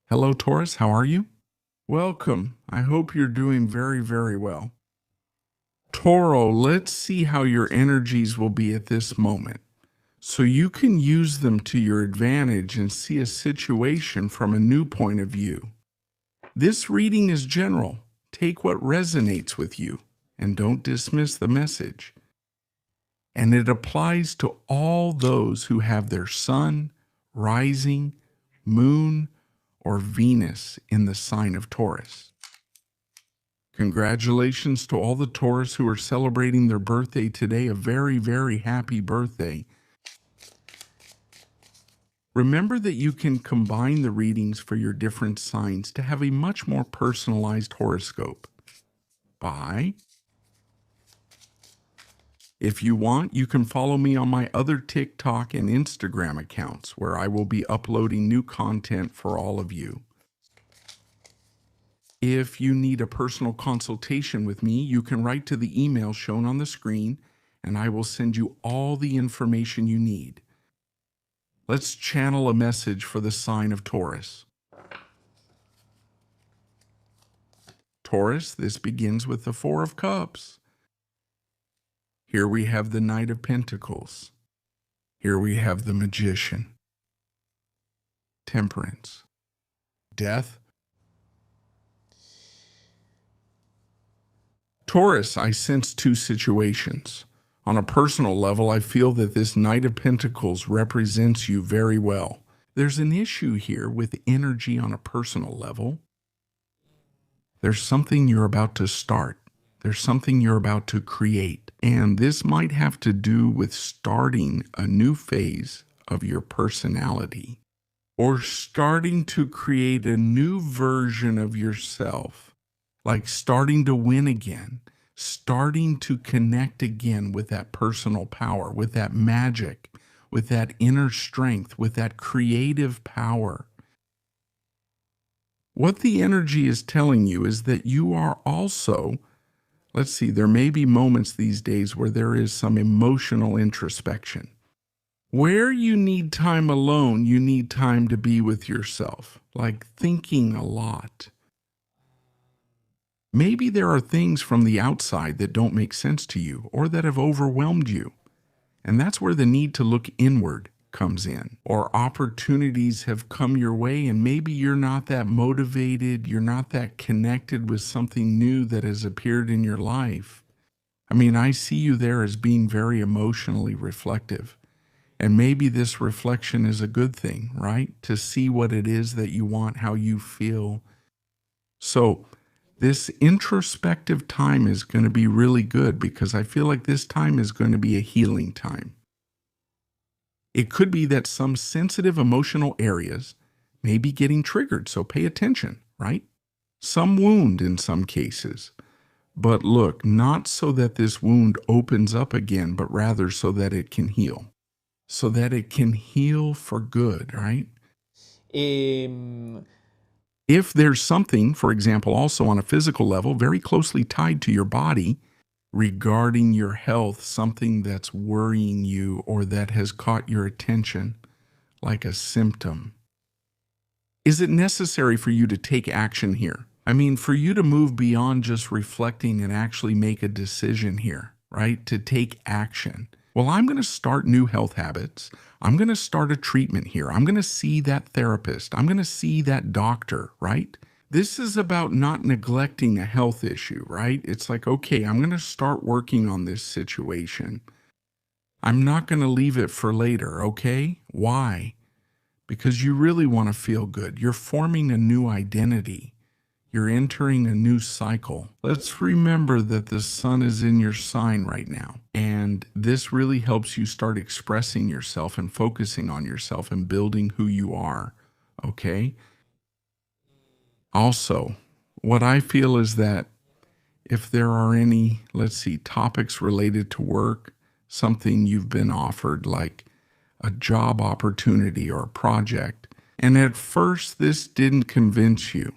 Hello, Taurus. How are you? Welcome. I hope you're doing very, very well. Toro, let's see how your energies will be at this moment, so you can use them to your advantage and see a situation from a new point of view. This reading is general. Take what resonates with you and don't dismiss the message. And it applies to all those who have their sun, rising, moon, or Venus in the sign of Taurus. Congratulations to all the Taurus who are celebrating their birthday today. A very, very happy birthday. Remember that you can combine the readings for your different signs to have a much more personalized horoscope. If you want, you can follow me on my other TikTok and Instagram accounts, where I will be uploading new content for all of you. If you need a personal consultation with me, you can write to the email shown on the screen, and I will send you all the information you need. Let's channel a message for the sign of Taurus. Taurus, this begins with the Four of Cups. Here we have the Knight of Pentacles. Here we have the Magician. Temperance. Death. Taurus, I sense two situations. On a personal level, I feel that this Knight of Pentacles represents you very well. There's an issue here with energy on a personal level. There's something you're about to start. There's something you're about to create. And this might have to do with starting a new phase of your personality, or starting to create a new version of yourself, like starting to win again, starting to connect again with that personal power, with that magic, with that inner strength, with that creative power. What the energy is telling you is that you are also, let's see, there may be moments these days where there is some emotional introspection. Where you need time alone, you need time to be with yourself, like thinking a lot. Maybe there are things from the outside that don't make sense to you or that have overwhelmed you. And that's where the need to look inward comes in. Or opportunities have come your way and maybe you're not that motivated, you're not that connected with something new that has appeared in your life. I mean, I see you there as being very emotionally reflective. And maybe this reflection is a good thing, right? To see what it is that you want, how you feel. So this introspective time is going to be really good because I feel like this time is going to be a healing time. It could be that some sensitive emotional areas may be getting triggered, so pay attention, right? Some wound in some cases. But look, not so that this wound opens up again, but rather so that it can heal. So that it can heal for good, right? If there's something, for example, also on a physical level, very closely tied to your body regarding your health, something that's worrying you or that has caught your attention, like a symptom, is it necessary for you to take action here? I mean, for you to move beyond just reflecting and actually make a decision here, right? To take action. Well, I'm going to start new health habits. I'm going to start a treatment here. I'm going to see that therapist. I'm going to see that doctor, right? This is about not neglecting a health issue, right? It's like, okay, I'm going to start working on this situation. I'm not going to leave it for later, okay? Why? Because you really want to feel good. You're forming a new identity. You're entering a new cycle. Let's remember that the sun is in your sign right now. And this really helps you start expressing yourself and focusing on yourself and building who you are. Okay? Also, what I feel is that if there are any, let's see, topics related to work, something you've been offered, like a job opportunity or a project, and at first this didn't convince you,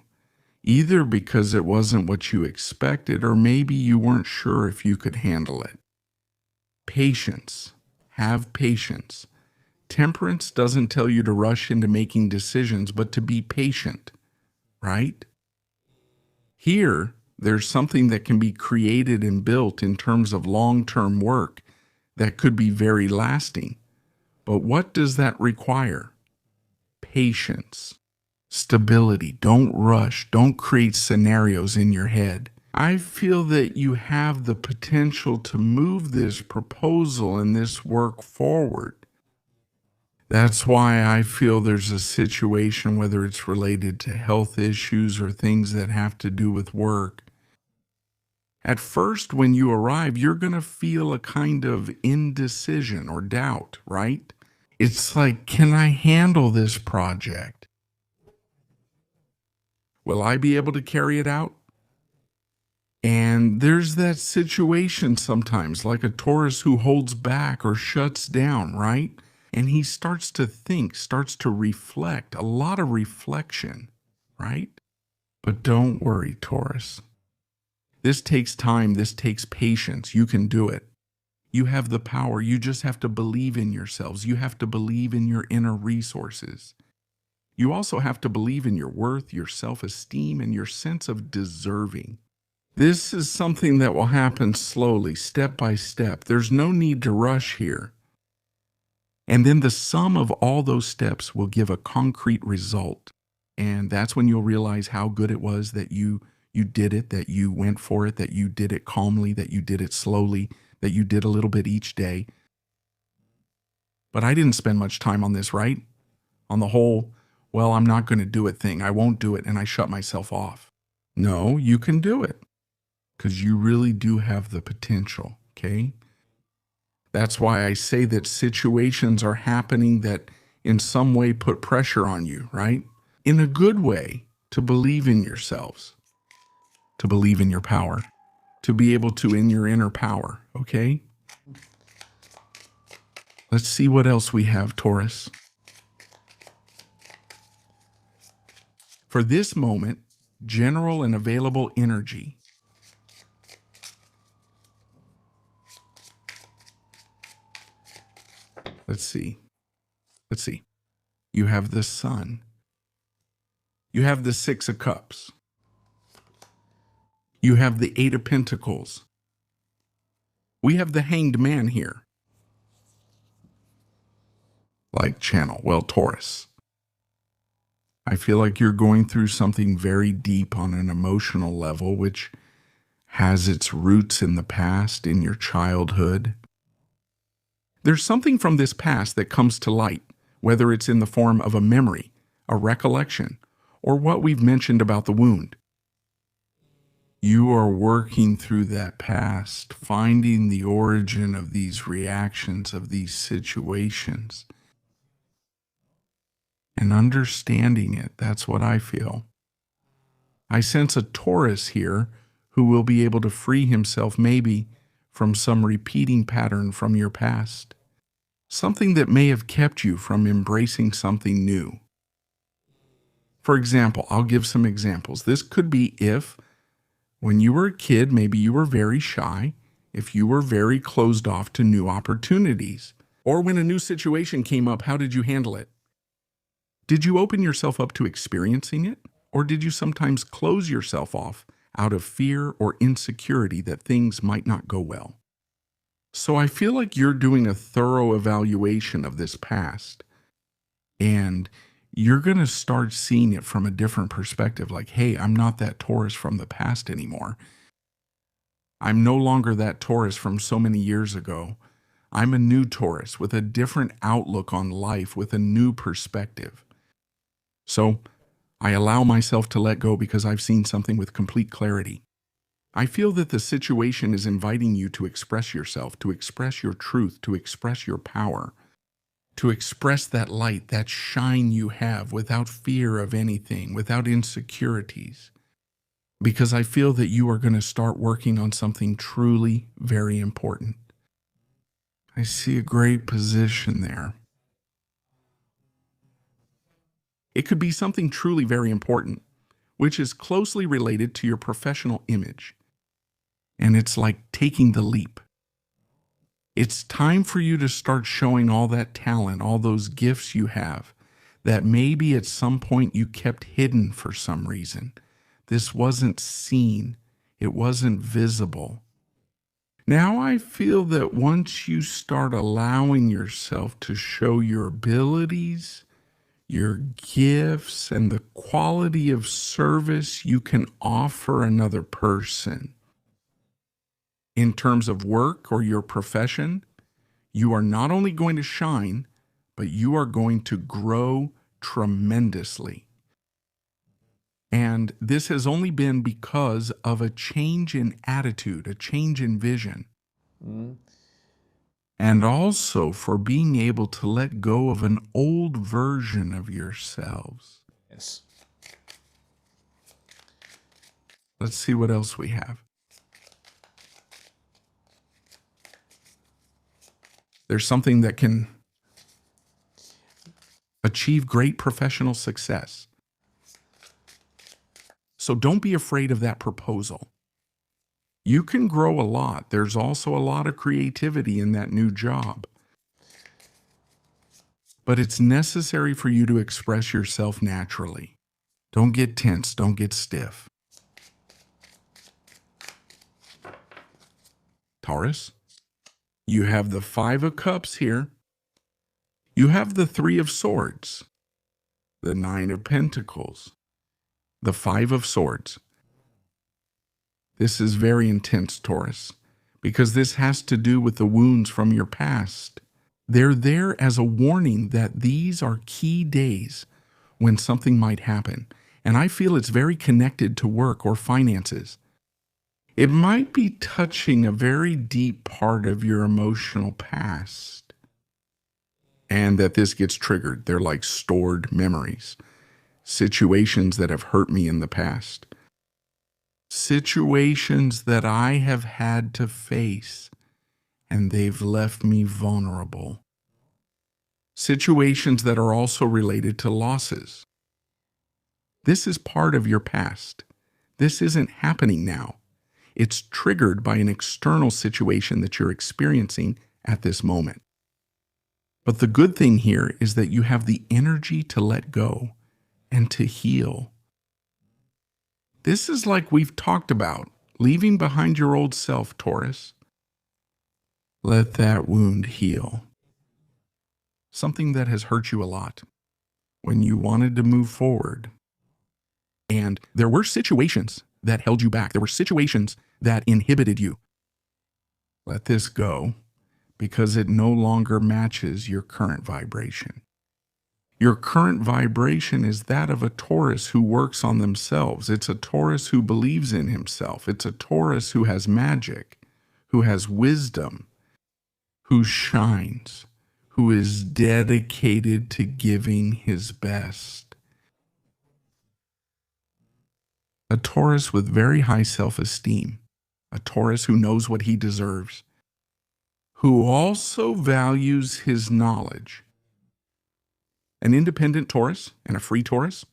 either because it wasn't what you expected or maybe you weren't sure if you could handle it. Patience. Have patience. Temperance doesn't tell you to rush into making decisions, but to be patient. right? Here, there's something that can be created and built in terms of long-term work that could be very lasting. But what does that require? Patience, stability. Don't rush. Don't create scenarios in your head. I feel that you have the potential to move this proposal and this work forward. That's why I feel there's a situation, whether it's related to health issues or things that have to do with work. At first, when you arrive, you're going to feel a kind of indecision or doubt, right? It's like, can I handle this project? Will I be able to carry it out? And there's that situation sometimes, like a Taurus who holds back or shuts down, right? And he starts to think, starts to reflect, a lot of reflection, right? But don't worry, Taurus. This takes time. This takes patience. You can do it. You have the power. You just have to believe in yourselves. You have to believe in your inner resources. You also have to believe in your worth, your self-esteem, and your sense of deserving. This is something that will happen slowly, step by step. There's no need to rush here. And then the sum of all those steps will give a concrete result. And that's when you'll realize how good it was that you did it, that you went for it, that you did it calmly, that you did it slowly, that you did a little bit each day. But I didn't spend much time on this, right? On the whole, well, I'm not going to do it thing. I won't do it, and I shut myself off. No, you can do it because you really do have the potential, okay? That's why I say that situations are happening that in some way put pressure on you, right? In a good way, to believe in yourselves, to believe in your power, to be able to in your inner power, okay? Let's see what else we have, Taurus. For this moment, general and available energy. Let's see. You have the Sun. You have the Six of Cups. You have the Eight of Pentacles. We have the Hanged Man here. Like channel. Well, Taurus. I feel like you're going through something very deep on an emotional level, which has its roots in the past, in your childhood. There's something from this past that comes to light, whether it's in the form of a memory, a recollection, or what we've mentioned about the wound. You are working through that past, finding the origin of these reactions, of these situations, and understanding it. That's what I feel. I sense a Taurus here who will be able to free himself maybe from some repeating pattern from your past, something that may have kept you from embracing something new. For example, I'll give some examples. This could be if, when you were a kid, maybe you were very shy, if you were very closed off to new opportunities, or when a new situation came up, how did you handle it? Did you open yourself up to experiencing it, or did you sometimes close yourself off out of fear or insecurity that things might not go well? So I feel like you're doing a thorough evaluation of this past, and you're going to start seeing it from a different perspective. Like, hey, I'm not that Taurus from the past anymore. I'm no longer that Taurus from so many years ago. I'm a new Taurus with a different outlook on life, with a new perspective. So I allow myself to let go because I've seen something with complete clarity. I feel that the situation is inviting you to express yourself, to express your truth, to express your power, to express that light, that shine you have without fear of anything, without insecurities. Because I feel that you are going to start working on something truly very important. I see a great position there. It could be something truly very important, which is closely related to your professional image. And it's like taking the leap. It's time for you to start showing all that talent, all those gifts you have, that maybe at some point you kept hidden for some reason. This wasn't seen, it wasn't visible. Now I feel that once you start allowing yourself to show your abilities, your gifts, and the quality of service you can offer another person in terms of work or your profession, you are not only going to shine, but you are going to grow tremendously. And this has only been because of a change in attitude, a change in vision. And also for being able to let go of an old version of yourselves. Yes. Let's see what else we have. There's something that can achieve great professional success. So don't be afraid of that proposal. You can grow a lot. There's also a lot of creativity in that new job. But it's necessary for you to express yourself naturally. Don't get tense. Don't get stiff. Taurus, you have the 5 of Cups here. You have the 3 of Swords, the 9 of Pentacles, the 5 of Swords. This is very intense, Taurus, because this has to do with the wounds from your past. They're there as a warning that these are key days when something might happen. And I feel it's very connected to work or finances. It might be touching a very deep part of your emotional past. And that this gets triggered. They're like stored memories. Situations that have hurt me in the past. Situations that I have had to face, and they've left me vulnerable. Situations that are also related to losses. This is part of your past. This isn't happening now. It's triggered by an external situation that you're experiencing at this moment. But the good thing here is that you have the energy to let go and to heal. This is like we've talked about, leaving behind your old self, Taurus. Let that wound heal. Something that has hurt you a lot when you wanted to move forward. And there were situations that held you back. There were situations that inhibited you. Let this go because it no longer matches your current vibration. Your current vibration is that of a Taurus who works on themselves. It's a Taurus who believes in himself. It's a Taurus who has magic, who has wisdom, who shines, who is dedicated to giving his best. A Taurus with very high self-esteem. A Taurus who knows what he deserves. Who also values his knowledge. An independent Taurus and a free Taurus?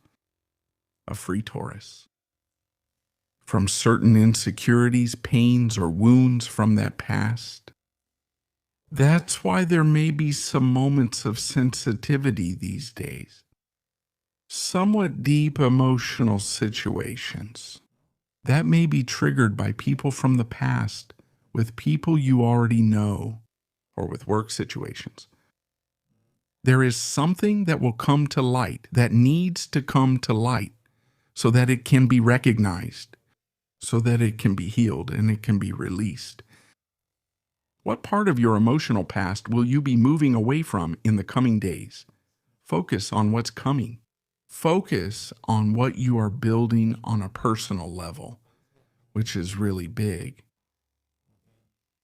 A free Taurus. From certain insecurities, pains, or wounds from that past. That's why there may be some moments of sensitivity these days. Somewhat deep emotional situations. That may be triggered by people from the past, with people you already know, or with work situations. There is something that will come to light, that needs to come to light, so that it can be recognized, so that it can be healed and it can be released. What part of your emotional past will you be moving away from in the coming days? Focus on what's coming. Focus on what you are building on a personal level, which is really big.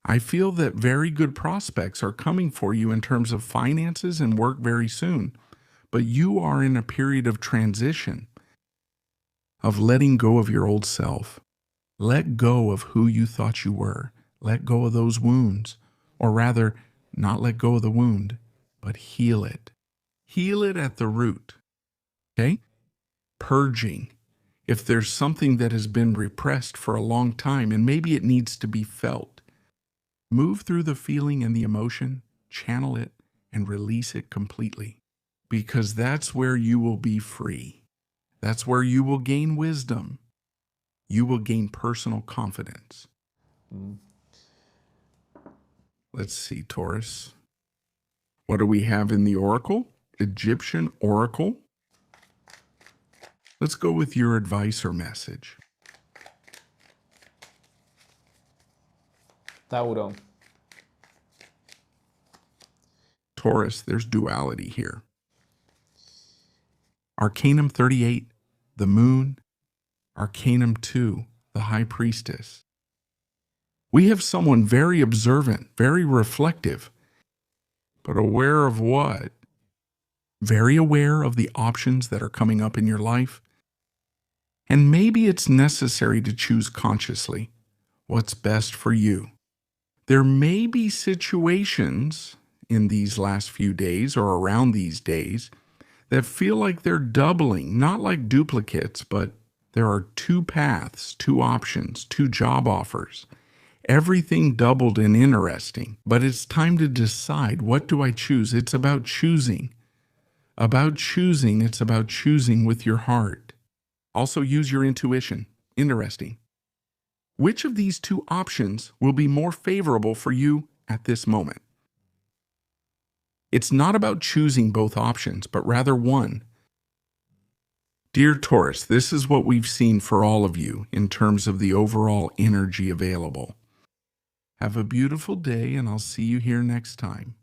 I feel that very good prospects are coming for you in terms of finances and work very soon, but you are in a period of transition, of letting go of your old self. Let go of who you thought you were. Let go of those wounds, or rather, not let go of the wound, but heal it. Heal it at the root, okay? Purging. If there's something that has been repressed for a long time and maybe it needs to be felt, move through the feeling and the emotion, channel it, and release it completely. because that's where you will be free. That's where you will gain wisdom. You will gain personal confidence. Let's see, Taurus. What do we have in the oracle? Egyptian oracle. Let's go with your advice or message. Tauro. Taurus, there's duality here. Arcanum 38, the moon. Arcanum 2, the high priestess. We have someone very observant, very reflective, but aware of what? Very aware of the options that are coming up in your life. And maybe it's necessary to choose consciously what's best for you. There may be situations in these last few days or around these days that feel like they're doubling, not like duplicates, but there are two paths, two options, two job offers. Everything doubled and interesting, but it's time to decide, what do I choose? It's about choosing. It's about choosing with your heart. Also use your intuition. Interesting. Which of these two options will be more favorable for you at this moment? It's not about choosing both options, but rather one. Dear Taurus, this is what we've seen for all of you in terms of the overall energy available. Have a beautiful day, and I'll see you here next time.